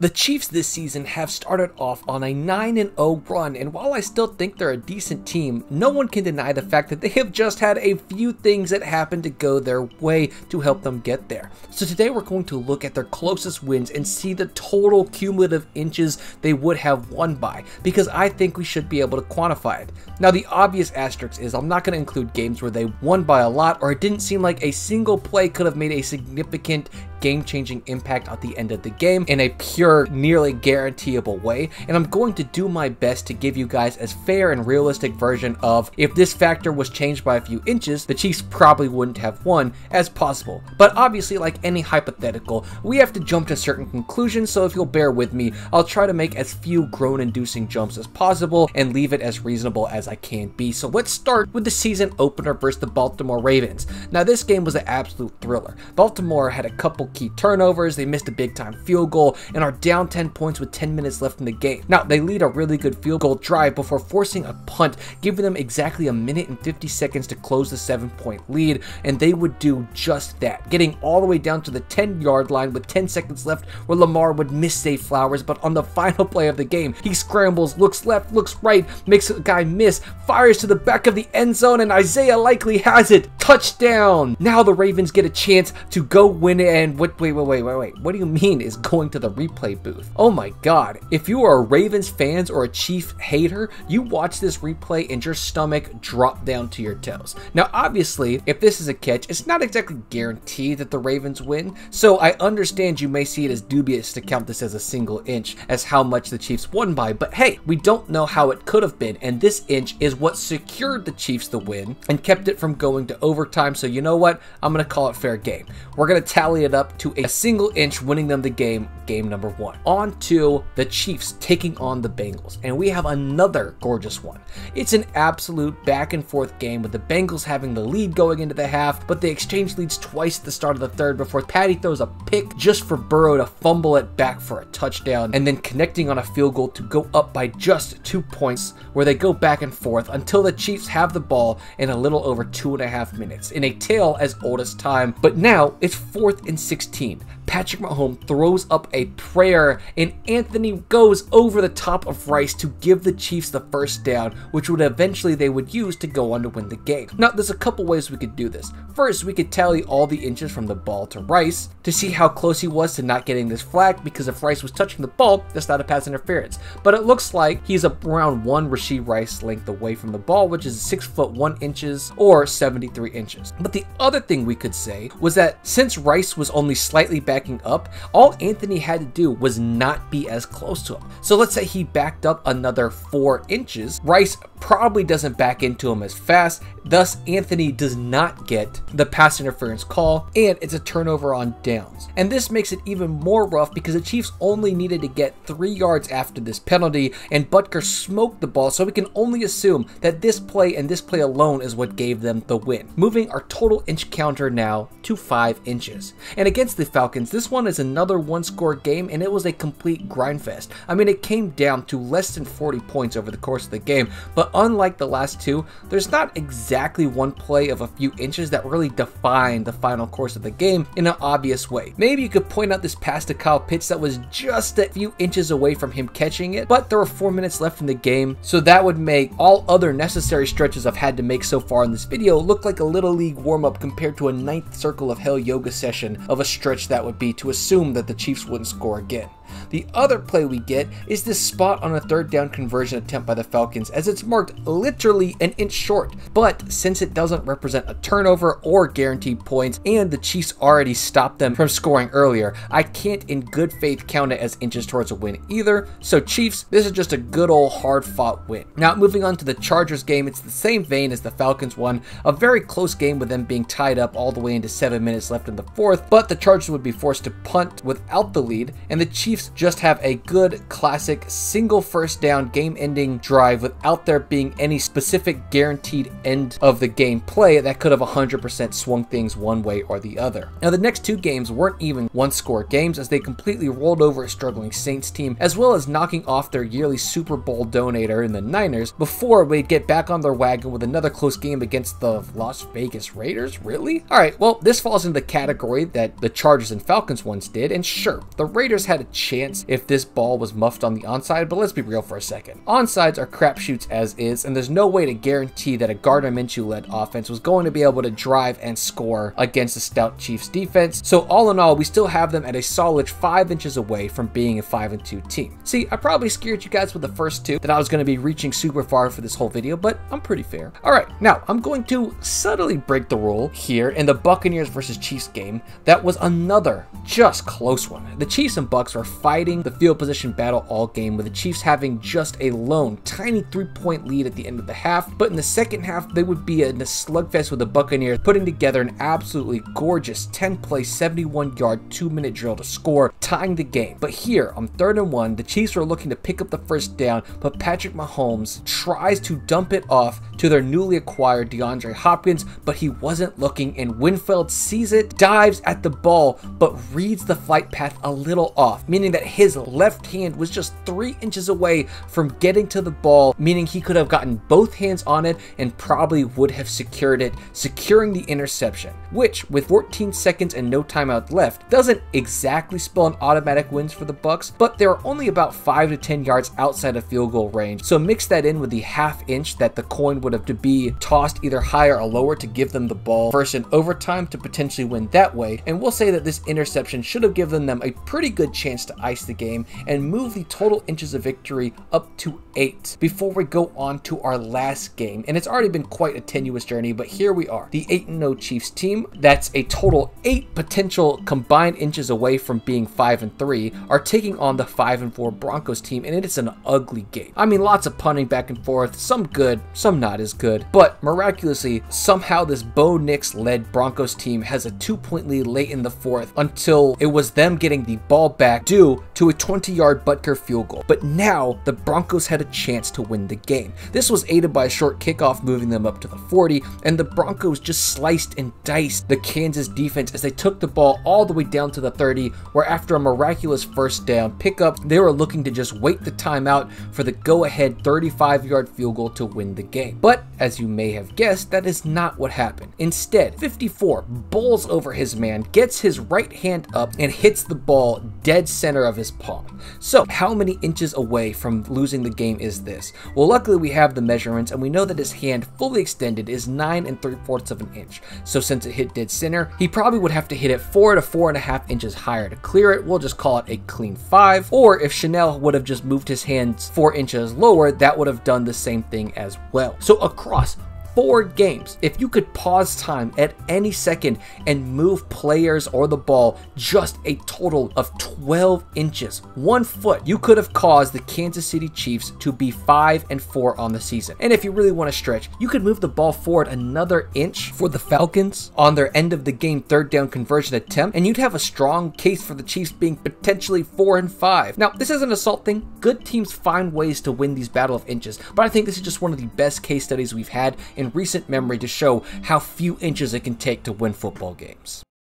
The Chiefs this season have started off on a 9-0 run, and while I still think they're a decent team, no one can deny the fact that they have just had a few things that happen to go their way to help them get there. So today we're going to look at their closest wins and see the total cumulative inches they would have won by, because I think we should be able to quantify it. Now the obvious asterisk is I'm not going to include games where they won by a lot or it didn't seem like a single play could have made a significant game-changing impact at the end of the game in a pure, nearly guaranteeable way, and I'm going to do my best to give you guys as fair and realistic version of if this factor was changed by a few inches, the Chiefs probably wouldn't have won as possible. But obviously, like any hypothetical, we have to jump to certain conclusions, so if you'll bear with me, I'll try to make as few groan-inducing jumps as possible and leave it as reasonable as I can be. So let's start with the season opener versus the Baltimore Ravens. Now this game was an absolute thriller. Baltimore had a couple key turnovers, they missed a big time field goal, and are down 10 points with 10 minutes left in the game. Now, they lead a really good field goal drive before forcing a punt, giving them exactly a minute and 50 seconds to close the 7-point lead, and they would do just that, getting all the way down to the 10-yard line with 10 seconds left where Lamar would miss Zay Flowers, but on the final play of the game, he scrambles, looks left, looks right, makes a guy miss, fires to the back of the end zone, and Isaiah Likely has it. Touchdown! Now the Ravens get a chance to go win it, and wait, what do you mean is going to the replay booth? Oh my god, if you are a Ravens fans or a Chief hater, you watch this replay and your stomach drop down to your toes. Now obviously, if this is a catch, it's not exactly guaranteed that the Ravens win, so I understand you may see it as dubious to count this as a single inch as how much the Chiefs won by, but hey, we don't know how it could have been, and this inch is what secured the Chiefs the win and kept it from going to overtime, so you know what? I'm gonna call it fair game. We're gonna tally it up to a single inch winning them the game number 1. On to the Chiefs taking on the Bengals, and we have another gorgeous one. It's an absolute back and forth game with the Bengals having the lead going into the half, but they exchange leads twice at the start of the third before Patty throws a pick just for Burrow to fumble it back for a touchdown, and then connecting on a field goal to go up by just 2 points, where they go back and forth until the Chiefs have the ball in a little over 2.5 minutes in a tale as old as time. But now it's 4th and 16. Patrick Mahomes throws up a prayer, and Anthony goes over the top of Rice to give the Chiefs the first down, which would eventually they would use to go on to win the game. Now, there's a couple ways we could do this. First, we could tally all the inches from the ball to Rice to see how close he was to not getting this flag, because if Rice was touching the ball, that's not a pass interference. But it looks like he's around one Rashee Rice length away from the ball, which is 6 foot 1 inches or 73 inches. But the other thing we could say was that since Rice was only slightly backing up, all Anthony had to do was not be as close to him. So let's say he backed up another 4 inches. Rice probably doesn't back into him as fast, thus Anthony does not get the pass interference call, and it's a turnover on downs. And this makes it even more rough because the Chiefs only needed to get 3 yards after this penalty, and Butker smoked the ball, so we can only assume that this play and this play alone is what gave them the win, moving our total inch counter now to 5 inches. And against the Falcons, this one is another one-score game, and it was a complete grindfest. I mean, it came down to less than 40 points over the course of the game, but unlike the last two, there's not exactly one play of a few inches that really defined the final course of the game in an obvious way. Maybe you could point out this pass to Kyle Pitts that was just a few inches away from him catching it, but there were 4 minutes left in the game, so that would make all other necessary stretches I've had to make so far in this video look like a Little League warm-up compared to a 9th circle of hell yoga session of a stretch that would be to assume that the Chiefs wouldn't score again. The other play we get is this spot on a 3rd down conversion attempt by the Falcons, as it's marked literally an inch short, but since it doesn't represent a turnover or guaranteed points, and the Chiefs already stopped them from scoring earlier, I can't in good faith count it as inches towards a win either. So Chiefs, this is just a good old hard fought win. Now moving on to the Chargers game, it's the same vein as the Falcons one, a very close game with them being tied up all the way into 7 minutes left in the 4th, but the Chargers would be forced to punt without the lead, and the Chiefs just have a good classic single first down game ending drive without there being any specific guaranteed end of the game play that could have 100% swung things one way or the other. Now the next 2 games weren't even one score games, as they completely rolled over a struggling Saints team, as well as knocking off their yearly Super Bowl donator in the Niners before they'd get back on their wagon with another close game against the Las Vegas Raiders. Really? Alright, well this falls into the category that the Chargers and Falcons once did, and sure, the Raiders had a chance chance if this ball was muffed on the onside, but let's be real for a second. Onsides are crapshoots as is, and there's no way to guarantee that a Gardner Minshew-led offense was going to be able to drive and score against the stout Chiefs defense. So all in all, we still have them at a solid 5 inches away from being a 5-2 team. See, I probably scared you guys with the first two that I was going to be reaching super far for this whole video, but I'm pretty fair. All right, now I'm going to subtly break the rule here in the Buccaneers versus Chiefs game. That was another just close one. The Chiefs and Bucs were fighting the field position battle all game, with the Chiefs having just a lone tiny 3-point lead at the end of the half, but in the second half they would be in a slugfest with the Buccaneers putting together an absolutely gorgeous 10-play 71-yard 2-minute drill to score, tying the game. But here on 3rd and 1, the Chiefs were looking to pick up the first down, but Patrick Mahomes tries to dump it off to their newly acquired DeAndre Hopkins, but he wasn't looking, and Winfield sees it, dives at the ball, but reads the flight path a little off, meaning that his left hand was just 3 inches away from getting to the ball, meaning he could have gotten both hands on it and probably would have secured it, securing the interception, which with 14 seconds and no timeout left doesn't exactly spell an automatic wins for the Bucs, but they're only about 5 to 10 yards outside of field goal range. So mix that in with the half inch that the coin would have to be tossed either higher or lower to give them the ball first in overtime to potentially win that way, and we'll say that this interception should have given them a pretty good chance to ice the game and move the total inches of victory up to 8 before we go on to our last game. And it's already been quite a tenuous journey, but here we are, the 8-0 Chiefs team that's a total 8 potential combined inches away from being 5-3 are taking on the 5-4 Broncos team, and it's an ugly game. I mean, lots of punting back and forth, some good, some not as good, but miraculously somehow this Bo Nix led Broncos team has a 2-point lead late in the 4th until it was them getting the ball back due to a 20-yard Butker field goal. But now the Broncos had a chance to win the game. This was aided by a short kickoff moving them up to the 40, and the Broncos just sliced and diced the Kansas defense as they took the ball all the way down to the 30, where after a miraculous first down pickup, they were looking to just wait the timeout for the go-ahead 35-yard field goal to win the game. But as you may have guessed, that is not what happened. Instead, 54 bowls over his man, gets his right hand up, and hits the ball dead center of his palm. So how many inches away from losing the game is this? Well, luckily we have the measurements, and we know that his hand fully extended is 9 3/4 of an inch. So since it hit dead center, he probably would have to hit it 4 to 4.5 inches higher to clear it. We'll just call it a clean 5. Or if Chanel would have just moved his hands 4 inches lower, that would have done the same thing as well. So across 4 games, if you could pause time at any second and move players or the ball just a total of 12 inches, 1 foot, you could have caused the Kansas City Chiefs to be 5-4 on the season. And if you really want to stretch, you could move the ball forward another inch for the Falcons on their end of the game 3rd down conversion attempt, and you'd have a strong case for the Chiefs being potentially 4-5. Now, this isn't a salt thing. Good teams find ways to win these battle of inches, but I think this is just one of the best case studies we've had in recent memory to show how few inches it can take to win football games.